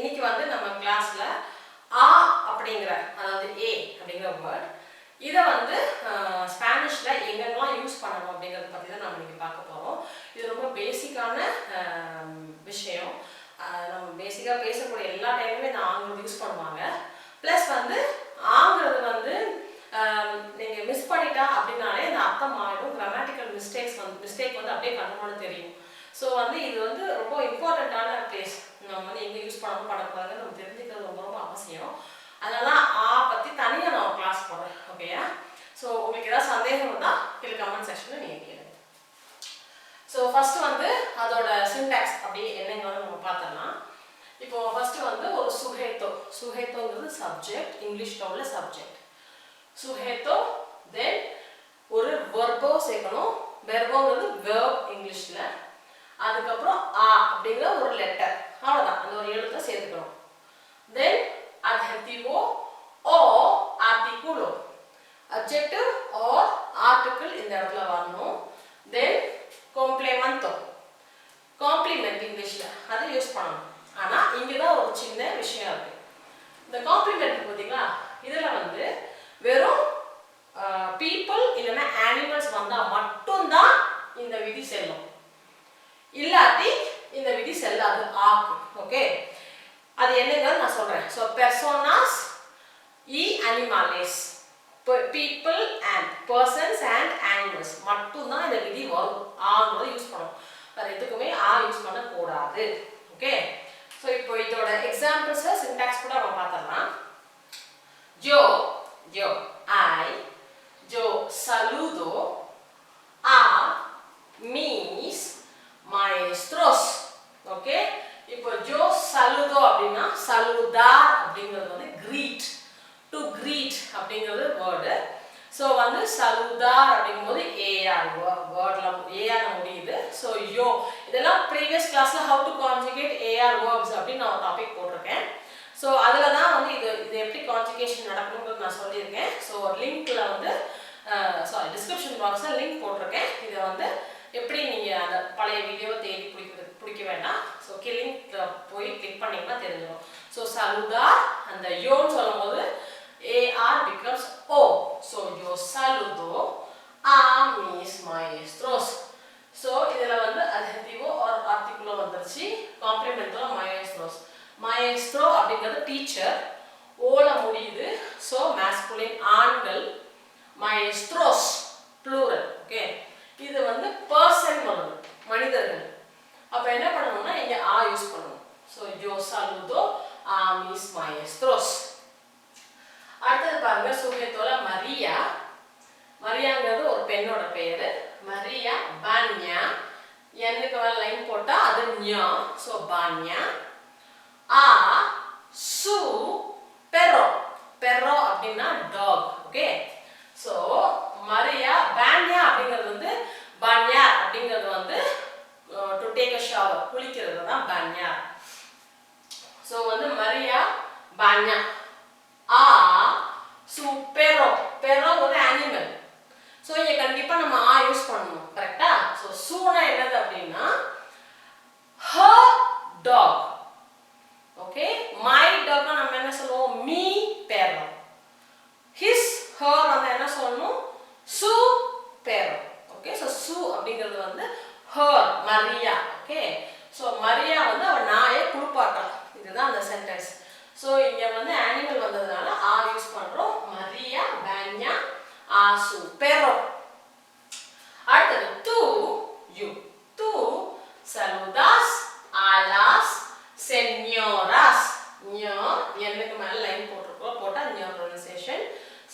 இன்னைக்கு வந்து நம்ம கிளாஸ்ல ஆ அப்படிங்கிற அதாவது ஏ அப்படிங்கிற வேர்ட் இதை வந்து ஸ்பானிஷ்ல எங்கெங்கெல்லாம் யூஸ் பண்ணணும் அப்படிங்கிறத பற்றி தான் நம்ம இன்னைக்கு பார்க்க போகிறோம். இது ரொம்ப பேசிக்கான விஷயம். நம்ம பேசிக்காக பேசக்கூடிய எல்லா டைமுமே இந்த ஆங்கிலம் யூஸ் பண்ணுவாங்க. ப்ளஸ் வந்து ஆங்கிறது வந்து நீங்கள் மிஸ் பண்ணிட்டா அப்படின்னாலே இந்த அர்த்தம் ஆகிடும். கிராமட்டிக்கல் மிஸ்டேக் வந்து அப்படியே கண்ணுன்னு தெரியும். ஸோ வந்து இது வந்து ரொம்ப இம்பார்ட்டண்ட்டான பிளேஸ். நம்ம வந்து எங்கே யூஸ் பண்ணணும் பண்ணக்கூடாதுன்னு நம்ம தெரிஞ்சுக்கிறது ரொம்ப ரொம்ப அவசியம். அதனால ஆ பற்றி தனியாக நான் ஒரு கிளாஸ் போடுறேன். ஓகேயா? ஸோ உங்களுக்கு ஏதாவது சந்தேகம் இருந்தால் கீழே கமெண்ட் செக்ஷனில் நீங்கள் கேளுங்க. ஸோ ஃபஸ்ட்டு வந்து அதோட சின்டாக்ஸ் அப்படி என்னங்கிறத நம்ம பார்த்துடலாம். இப்போ ஃபஸ்ட்டு வந்து ஒரு சுஹேத்தோங்கிறது சப்ஜெக்ட், இங்கிலீஷில் உள்ள சப்ஜெக்ட். சுஹேத்தோ, தென் ஒரு வெர்போ சேர்க்கணும். வெர்போங்கிறது வேர்ப் இங்கிலீஷில். அதுக்கப்புறம் ஆ அப்படிங்கிற ஒரு லெட்டர், அவ்வளோதான், அந்த ஒரு எழுத்தை சேர்த்துக்கணும். தென் adjetivo o artículo, adjective or article இந்த இடத்துல வரணும். தென் complemento, காம்ப்ளிமெண்ட் இங்கிலீஷில் அதை யூஸ் பண்ணணும். ஆனால் இங்கே தான் ஒரு சின்ன விஷயம் இருக்குது. இந்த காம்ப்ளிமெண்ட் பார்த்தீங்களா, இதில் வந்து வெறும் பீப்புள் இல்லைன்னா ஆனிமல்ஸ் வந்தால் மட்டும்தான் இந்த விதி செல்லும். இல்லாட்டி இந்த விதி செல்லாது ஆக்கு. ஓகே, அது என்னங்கிறது நான் சொல்கிறேன். ஸோ பெர்சோனாஸ் இ அனிமாலேஸ், people and persons and animals மட்டும்தான் இந்த விதி வரும். ஆங்கிறத யூஸ் பண்ணணும். வேறு எதுக்குமே ஆ யூஸ் பண்ணக்கூடாது. ஓகே, ஸோ இப்போ இதோட எக்ஸாம்பிள்ஸை சின்டாக்ஸ் கூட நம்ம பார்த்துடலாம். yo I, yo saludo a mis maestros. Okay, இப்போ yo saludo அப்படின்னா saludar அப்படிங்கிறது வந்து greet, to greet அப்படிங்கிறது வேர்டு. ஸோ வந்து saludar அப்படிங்கும்போது ஏஆர் வேர்டில் ஏஆர் முடியுது. ஸோ யோ இதெல்லாம் ப்ரீவியஸ் கிளாஸில் how to conjugate AR verbs அப்படின்னு நான் ஒரு டாபிக் போட்டிருக்கேன். ஸோ அதில் தான் வந்து இது எப்படி கான்ஜுகேஷன் நடக்கணுங்கிறது நான் சொல்லியிருக்கேன். ஸோ ஒரு லிங்க்கில் வந்து டிஸ்கிரிப்ஷன் பாக்ஸில் லிங்க் போட்டிருக்கேன். இதை வந்து எப்படி நீங்கள் அந்த பழைய வீடியோவை தேடி பிடிக்க வேண்டாம். ஸோ லிங்க்கில் போய் கிளிக் பண்ணிங்கன்னா தெரிஞ்சிடும். ஸோ saludar அந்த யோன்னு சொல்லும் போது AR becomes O. So yo saludo a mis maestros. So இதில் வந்து adjetivo or articulo வந்துருச்சு. காம்ப்ளிமெண்ட்ல maestros. maestro அப்படிங்கிறது டீச்சர், ஓல முடியுது. ஸோ masculine ஆண்கள், maestros plural. ஓகே, இது வந்து பர்சன் வருது, மனிதர்கள். அப்போ என்ன பண்ணணும்னா இங்கே ஆ யூஸ் பண்ணணும். So yo saludo a mis maestros. அடுத்தது பாருங்க, சுஹேத்தோல மரியா. மரியாங்கிறது ஒரு பெண்ணோட பெயர். மரியா பான்யா, என்னுக்கு மேலே லைன் போட்டால் அது ஞா. ஸோ பான்யா. ஆ சு பெரோ, பெரோ அப்படின்னா டாக். ஓகே, ஸோ மரியா பான்யா அப்படிங்கிறது வந்து பான்யா அப்படிங்கிறது வந்து டு டேக் அ ஷவர், குளிக்கிறது தான் பான்யா. ஸோ வந்து மரியா பான்யா. ஆ சு பெரோ, பெரோ ஒரு அனிமல். ஸோ இங்கே கண்டிப்பாக நம்ம ஆ யூஸ் பண்ணணும். கரெக்டா? ஸோ சூனா என்னது அப்படின்னா her dog. ஓகே, மை டாக்னா நம்ம என்ன சொல்லுவோம், மீ பெரோ. ஹிஸ் ஹர் வந்து என்ன சொல்லணும், சு பெரோ. ஓகே, ஸோ சு அப்படிங்கிறது வந்து her Maria. Okay, so Maria வந்து அவன் நாயை குளிப்பாட்டான். இதுதான் அந்த சென்டென்ஸ். ஸோ இங்கே வந்து அனிமல் வந்ததுனால ஆ யூஸ் பண்ணுறோம். மரியா பான்யா ஆ சு பெரோ. அடுத்தது tú, you. Tú saludas a las señoras. என்னுக்கு மேலே லைன் போட்டிருக்கோம், போட்டால் ஞோ ப்ரொனன்சியேஷன்.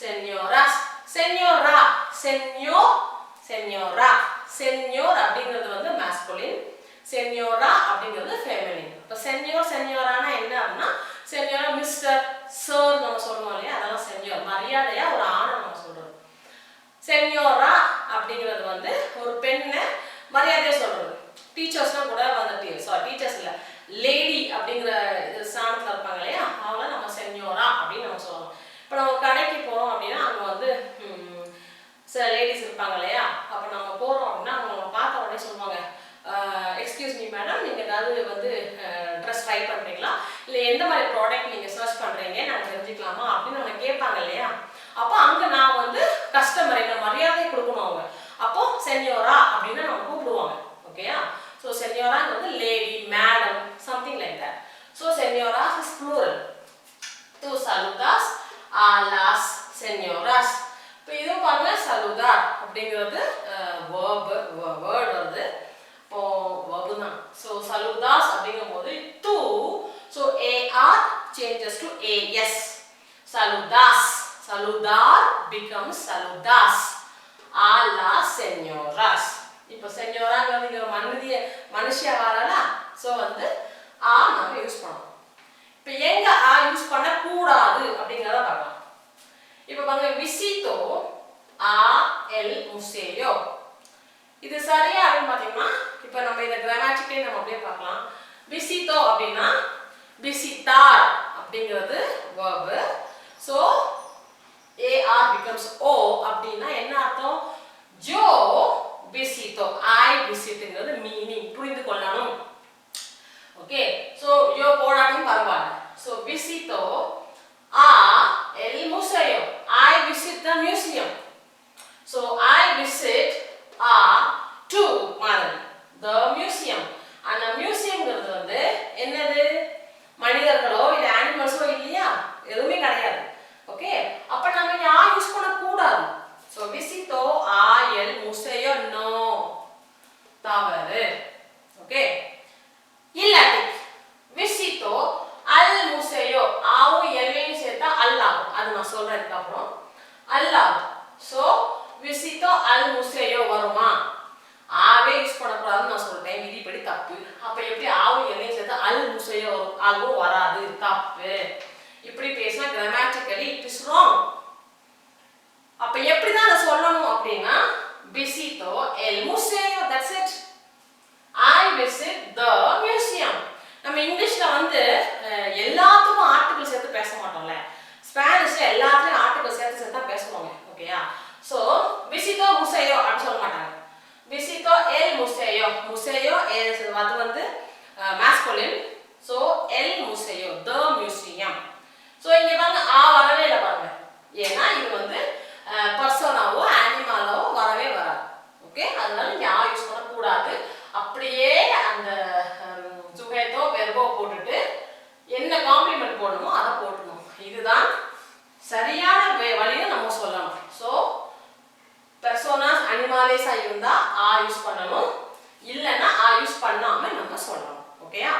señoras, señora, señora. சென்யோர் அப்படிங்கிறது வந்து மேஸ்குலின், சென்யோரா அப்படிங்கிறது ஃபெமினின். இப்போ சென்யோரானா என்ன அப்படின்னா, சென்யோரா மிஸ்டர் சார் நம்ம சொல்லுவோம் இல்லையா, அதெல்லாம் சென்யோர், மரியாதையா ஒரு ஆணை நம்ம சொல்றோம். சென்யோரா அப்படிங்கிறது வந்து ஒரு பெண்ணை மரியாதையா சொல்றது. டீச்சர்ஸ்லாம் கூட வந்துட்டு டீச்சர்ஸ் இல்லை, லேடி அப்படிங்கிற ஸ்தானத்தில் இருப்பாங்க இல்லையா, அவங்கள நம்ம சென்யோரா அப்படின்னு நம்ம சொல்லலாம். இப்போ நம்ம கடைக்கு போகிறோம் அப்படின்னா அங்கே வந்து சில லேடிஸ் இருப்பாங்க இல்லையா, அப்போ நம்ம போகிறோம் அப்படின்னா அவங்க பார்த்த உடனே சொல்லுவாங்க, எக்ஸ்கியூஸ் மீ மேடம், நீங்கள் ஏதாவது வந்து ட்ரெஸ் ட்ரை பண்ணுறீங்க பண்றீங்களா இல்ல எந்த மாதிரி ப்ராடக்ட் நீங்க சர்ச் பண்றீங்க நாங்க தெரிஞ்சுக்கலாமா அப்படின்னு நம்ம கேட்பாங்க இல்லையா அப்போ அங்க நான் வந்து கஸ்டமர் என்ன மரியாதை கொடுக்கணும் அவங்க அப்போ சென்யோரா அப்படின்னு நம்ம கூப்பிடுவாங்க ஓகேயா ஸோ சென்யோராங்கிறது lady madam something like that so சென்யோராஸ் இஸ் ப்ளூரல் டு சலுதாஸ் a las señoras இப்போ இதுவும் பாருங்க saludar அப்படிங்கிறது வேர்ட் வருது இப்போ verb தான் ஸோ saludas அப்படிங்கும்போது to so ar changes to as saludas saludar becomes saludas a las señoras இப்போ சென்யோராங்கிறது இங்க ஒரு மனுஷியா வரல ஸோ வந்து ஆ நம்ம யூஸ் பண்ணணும் இப்போ எங்க ஆ யூஸ் பண்ண கூடாது அப்படிங்கறத பார்க்கலாம் இப்போ பாருங்க visito a el museo இது சரியா அப்படின்னு பாத்தீங்கன்னா இப்போ நம்ம இந்த கிராமட்டிக்கலி நம்ம அப்படியே பார்க்கலாம் visito அப்படினா visitar அப்படிங்கிறது verb so ar becomes o அப்படினா என்ன அர்த்தம் yo visito I visitங்கிறது மீனிங் புரிந்து கொள்ளணும் ஓகே சோ yo போடாட்டியும் பரவாயில்லை so visito a el museo I visit the museum so I visit to மாதிரி the museum அந்த மியூசியம்ங்கிறது வந்து என்னது மனிதர்களோ இல்ல அனிமல்ஸோ இல்லையா எதுவுமே கிடையாது ஓகே அப்ப நம்ம யா யூஸ் பண்ண கூடாது so visito a el museo no தவறு ஓகே இல்லாட்டி visito al museo ஆவு எல்லையும் சேர்த்தா அல்லாஹ் அது நான் சொல்றதுக்கு அப்புறம் அல்லாஹ் so visito al museo வருமா ஆவே யூஸ் பண்ண கூடாதுன்னு நான் சொல்றேன் விதிப்படி தப்பு அப்ப எப்படி ஆவு எல்லையும் சேர்த்தா al museo வரும் அதுவும் வராது தப்பு இப்படி பேசினா grammatically it is wrong அப்ப எப்படி தான் அதை சொல்லணும் அப்படின்னா visito el museo that's it I visit the museum நம்ம இங்கிலீஷ்ல வந்து எல்லாத்துக்கும் ஆர்டிகிள் சேர்த்து பேச மாட்டோம்ல ஸ்பானிஷ்ல எல்லாத்துலயும் ஆர்டிகிள் சேர்த்து தான் பேசுவாங்க ஓகேயா சோ visito museo அப்படி சொல்ல மாட்டாங்க visito el museo museo es அது வந்து masculine so el museo the museum so இங்க பாருங்க ஆ வரவே இல்ல பாருங்க ஏன்னா இது வந்து பர்சனாவோ அனிமலோ வரவே வராது ஓகே அதனால யா யூஸ் பண்ண கூடாது அப்படியே அந்த சுகேதோ வெர்போ போட்டுட்டு என்ன காம்ப்ளிமெண்ட் போடணுமோ அதை போடணும் இதுதான் சரியான வழியை நம்ம சொல்லணும் ஸோ பெர்சோனாஸ் அனிமாலேஸா இருந்தா ஆ யூஸ் பண்ணணும் இல்லைன்னா ஆ யூஸ் பண்ணாம நம்ம சொல்லணும் ஓகேயா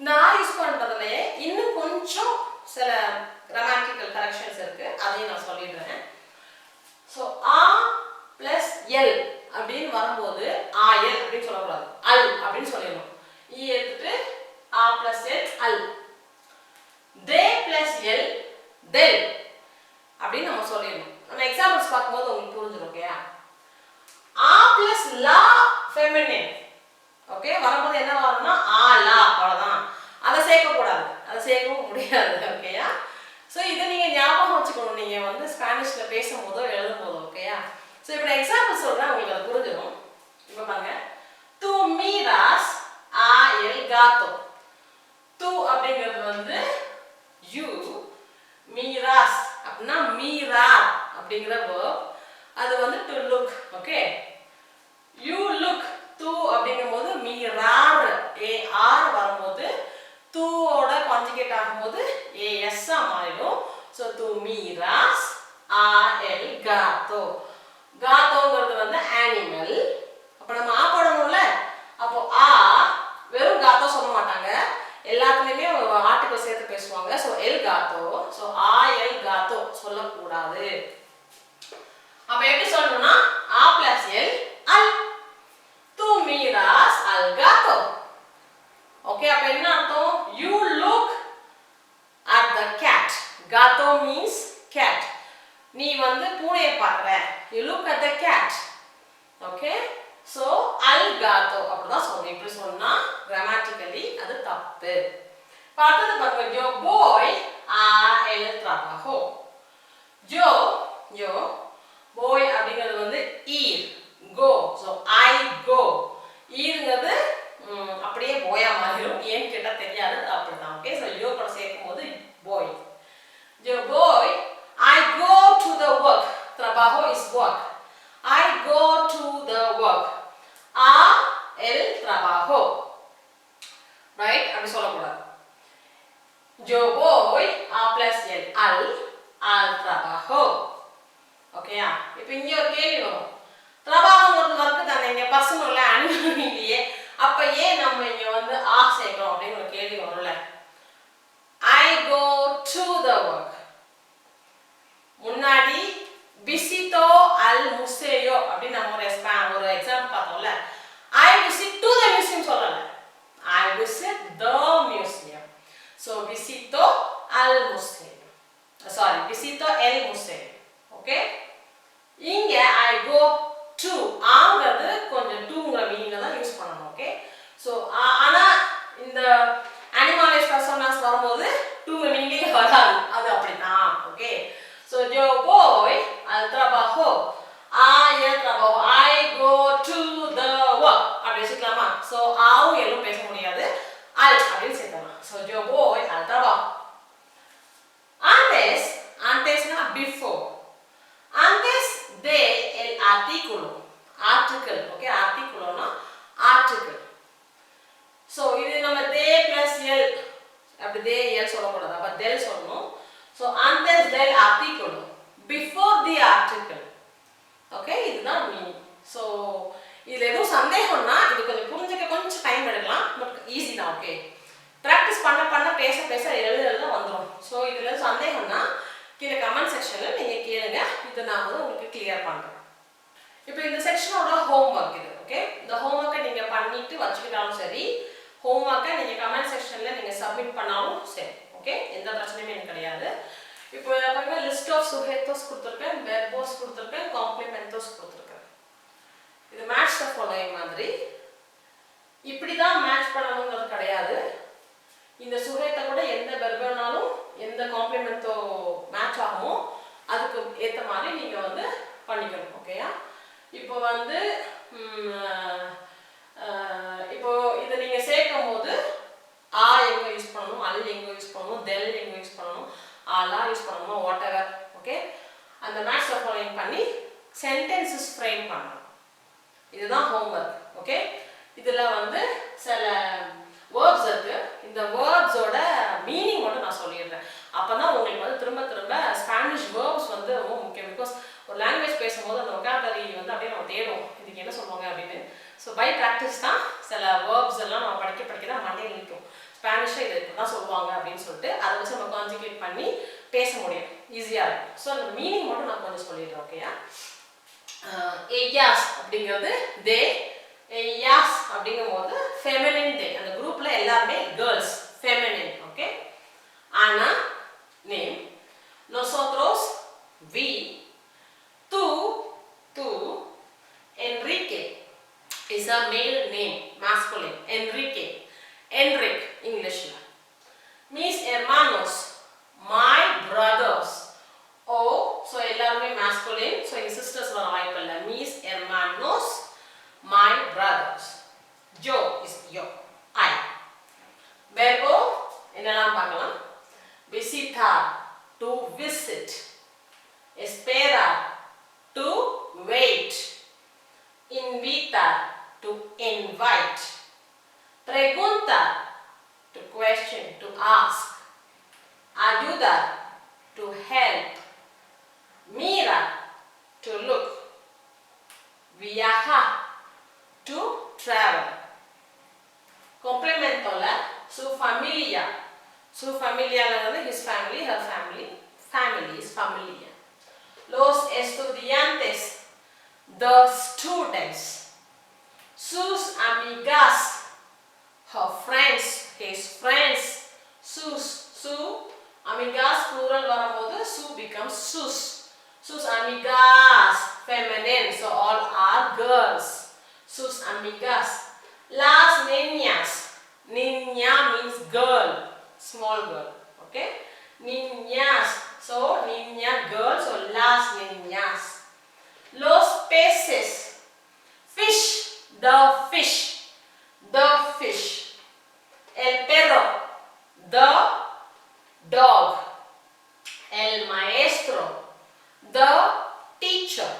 இந்த ஆ யூஸ் பண்றதுலயே இன்னும் கொஞ்சம் சில கிராமட்டிக்கல் கரெக்ஷன்ஸ் இருக்கு அதையும் நான் சொல்லிடுறேன் ஸோ ஆ பிளஸ் எல் அப்படின்னு வரும்போது ஆ எல் அப்படின்னு சொல்லக்கூடாது அல் அப்படின்னு சொல்லிடணும் இ எடுத்துட்டு ஆ பிளஸ் எல் அல் தே பிளஸ் எல் தெல் அப்படின்னு நம்ம சொல்லிடணும் நம்ம எக்ஸாம்பிள்ஸ் பார்க்கும்போது உங்களுக்கு புரிஞ்சிடும் ஓகேயா ஆ பிளஸ் லா ஃபெமினின் ஓகே வரும்போது என்ன வரும்னா ஆ லா அவ்வளோதான் அதை சேர்க்கக்கூடாது அதை சேர்க்கவும் முடியாது ஓகேயா ஸோ இதை நீங்கள் ஞாபகம் வச்சுக்கணும் நீங்கள் வந்து ஸ்பானிஷில் பேசும்போதோ எழுதும் போதோ ஓகேயா ஸோ இப்போ நான் எக்ஸாம்பிள் சொல்கிறேன் உங்களுக்கு அது புரிஞ்சிடும் இப்போ பாருங்க tú miras a el gato tú அப்படிங்கிறது வந்து you miras அப்படின்னா mirar அப்படிங்கிற verb அது வந்து to look okay you look tú அப்படிங்கும்போது mirar ar வரும்போது tú ஓட கான்ஜுகேட் ஆகும்போது as ஆ மாறிடும் so tú miras a el gato gatoங்கிறது வந்து அனிமல் அப்ப நம்ம ஆ போடணும்ல அப்போ ஆ வெறும் gato சொல்ல மாட்டாங்க எல்லாத்துலயுமே ஆர்டிகிள் சேர்த்து பேசுவாங்க ஸோ எல் gato ஸோ ஆ எல் gato சொல்லக்கூடாது அப்ப எப்படி சொல்லணும்னா ஆ பிளஸ் எல் அல் tú miras al gato okay அப்ப என்ன அர்த்தம் you look at the cat gato means cat நீ வந்து பூனையை பார்க்கற you look at the cat okay so al gato அப்படிதான் சொல்லணும் இப்படி சொன்னா grammatically அது தப்பு பார்த்தது பாருங்க yo voy a el trabajo yo voy அப்படிங்கிறது வந்து ir go so I go irங்கிறது அப்படியே போயா மாறிடும். ஏன்னு கேட்டால் தெரியாது, அப்படிதான். ஓகே, ஸோ யோ கூட சேர்க்கும் போது போய். Yo voy, I go to the work. Trabajo is work. I go to the work. El trabajo. Right? அப்படி சொல்லக்கூடாது. Yo voy, a plus el, al trabajo. ஓகேயா? இப்போ இங்கே ஒரு கேள்வி வரும். trabajoங்கிறது ஒர்க்கு தானே, இங்கே பர்சன் இல்லை, அனிமல் இல்லையே, அப்போ ஏன் நம்ம இங்கே வந்து சேர்க்கிறோம் அப்படின்னு ஒரு கேள்வி வரும்ல. I go to the work. முன்னாடி visito al museo அப்படின்னு நம்ம ஒரு எக்ஸாம்பிள் பார்த்தோம்ல. I visit to the museum சொல்லல. I visit the museum. So visito al museo. Sorry, visito el museo. Okay? இங்க I go to ஆங்கிறது கொஞ்சம் toங்கிற மீனிங்ல தான் யூஸ் பண்ணணும். ஓகே, ஸோ ஆனா இந்த அனிமலைஸ் பர்சனாஸ் வரும்போது toங்கிற மீனிங்கே வராது, அது அப்படிதான். Okay, so yo voy al trabajo. El trabajo. I go to the work. அப்படி வச்சுக்கலாமா? ஸோ ஆவும் எல்லாம் பேச முடியாது, al அப்படின்னு சேர்க்கலாம். So yo voy al trabajo. Antesனா before. Antes de el artículo. Article. Okay, artículoனா article. So இது நம்ம de plus el அப்படி de el சொல்லக்கூடாது, அப்போ del சொல்லணும். So antes del artículo, before the article. Okay, இதுதான் மீனிங். ஸோ இதில் எதுவும் சந்தேகம்னா இது கொஞ்சம் புரிஞ்சுக்க கொஞ்சம் டைம் எடுக்கலாம், பட் ஈஸி தான். ஓகே, ப்ராக்டிஸ் பண்ண பண்ண பேச பேச எழுத வந்துடும். ஸோ இதில் சந்தேகம்னா கீழே கமெண்ட் செக்ஷனில் நீங்கள் கேளுங்க, இதை நான் வந்து உங்களுக்கு கிளியர் பண்ணுறேன். இப்போ இந்த செக்ஷனோட ஹோம் ஒர்க் இது. ஓகே, இந்த ஹோம் ஒர்க்கை நீங்கள் பண்ணிட்டு வச்சுக்கிட்டாலும் சரி, ஹோம் ஒர்க்கை நீங்கள் கமெண்ட் செக்ஷனில் நீங்கள் சப்மிட் பண்ணாலும் சரி. ஓகே, எந்த பிரச்சனையுமே எனக்கு கிடையாது. இப்போ பாருங்க, லிஸ்ட் ஆஃப் சுஜெக்டோஸ் கொடுத்துருக்கேன், வெர்போஸ் கொடுத்துருக்கேன், காம்ப்ளிமெண்டோஸ் கொடுத்துருக்கேன். இது மேட்ச் த ஃபாலோயிங் மாதிரி. இப்படி தான் மேட்ச் பண்ணணுங்கிறது கிடையாது. இந்த சுஜெக்டை கூட எந்த வெர்பனாலும் எந்த காம்ப்ளிமெண்டோ மேட்ச் ஆகுமோ அதுக்கு ஏற்ற மாதிரி நீங்கள் வந்து பண்ணிக்கணும். ஓகேயா? இப்போ வந்து இப்போ இதை நீங்கள் சேர்க்கும் போது எங்கே யூஸ் பண்ணணும், அல் எங்கே யூஸ் பண்ணணும், தெல் எங்கே யூஸ் பண்ணணும், ஆலா யூஸ் பண்ணணும், வாட் எவர். ஓகே, அந்த மேட்ச் ஃபாலோயிங் பண்ணி சென்டென்சஸ் ஃப்ரேம் பண்ணணும். இதுதான் ஹோம்ஒர்க். ஓகே, இதில் வந்து சில வேர்ப்ஸ் இருக்கு. இந்த வேர்ப்ஸோட மீனிங் மட்டும் நான் சொல்லிடுறேன். அப்போ தான் உங்களுக்கு வந்து திரும்ப திரும்ப ஸ்பானிஷ் வேர்ப்ஸ் வந்து ரொம்ப முக்கியம். பிகாஸ் ஒரு லாங்குவேஜ் பேசும்போது அந்த ஒகாபுலரி வந்து அப்படியே நம்ம தேடும், இதுக்கு என்ன சொல்லுவாங்க அப்படின்னு. ஸோ பை ப்ராக்டிஸ் தான் சில வேர்ப்ஸ் எல்லாம் நம்ம படிக்க தான் மண்டையில் நிற்கும். ஸ்பானிஷை இதை இப்படி தான் சொல்லுவாங்க அப்படின்னு சொல்லிட்டு அதை வச்சு நம்ம கான்ஜுகேட் பண்ணி பேச முடியும், ஈஸியாக இருக்கும். ஸோ அந்த மீனிங் மட்டும் நான் கொஞ்சம் சொல்லிடுறேன். ஓகேயா? ellas அப்படிங்கிறது தே, ellas அப்படிங்கும்போது ஃபெமினின் தே. அந்த குரூப்பில் எல்லாருமே கேர்ள்ஸ், ஃபெமினின். ஓகே, ஆனா name, nosotros we, tú, Enrique is a male name, masculine. Enrique Englishல. mis hermanos, my brothers. So எல்லாருமே masculine. So எங்க sisters வர வாய்ப்பு இல்லை. mis hermanos, my brothers. yo is yo, I. verbo என்னெல்லாம் பார்க்கலாம். visitar, to visit. esperar, to wait. invitar, to invite. preguntar, to question, to ask. ayudar, to help. mirar, to look. viajar, to travel. complementoல su familia. Su familia his family, her family. Family is familia. Los estudiantes, the students. Sus amigas, her friends, his friends. Su amigas plural வரும்போது su becomes sus. Sus amigas feminine, so all are girls. Sus amigas. Las niñas. Niña means girl, small girl. Okay, niñas, so niña girl, so las niñas. Los peces, fish, the fish. the fish. El perro, the dog. El maestro, the teacher.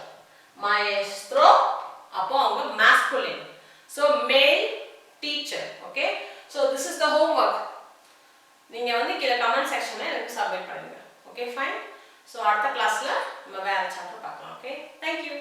Maestro, அப்போ அவங்க masculine. So male teacher. Okay. So this is the homework. நீங்க வந்து கீழ comment செக்ஷன்ல எனக்கு submit பண்ணுங்க. Okay, fine. So அடுத்த கிளாஸ்ல நம்ம வேற சாப்டர் பார்க்கலாம். Okay. Thank you.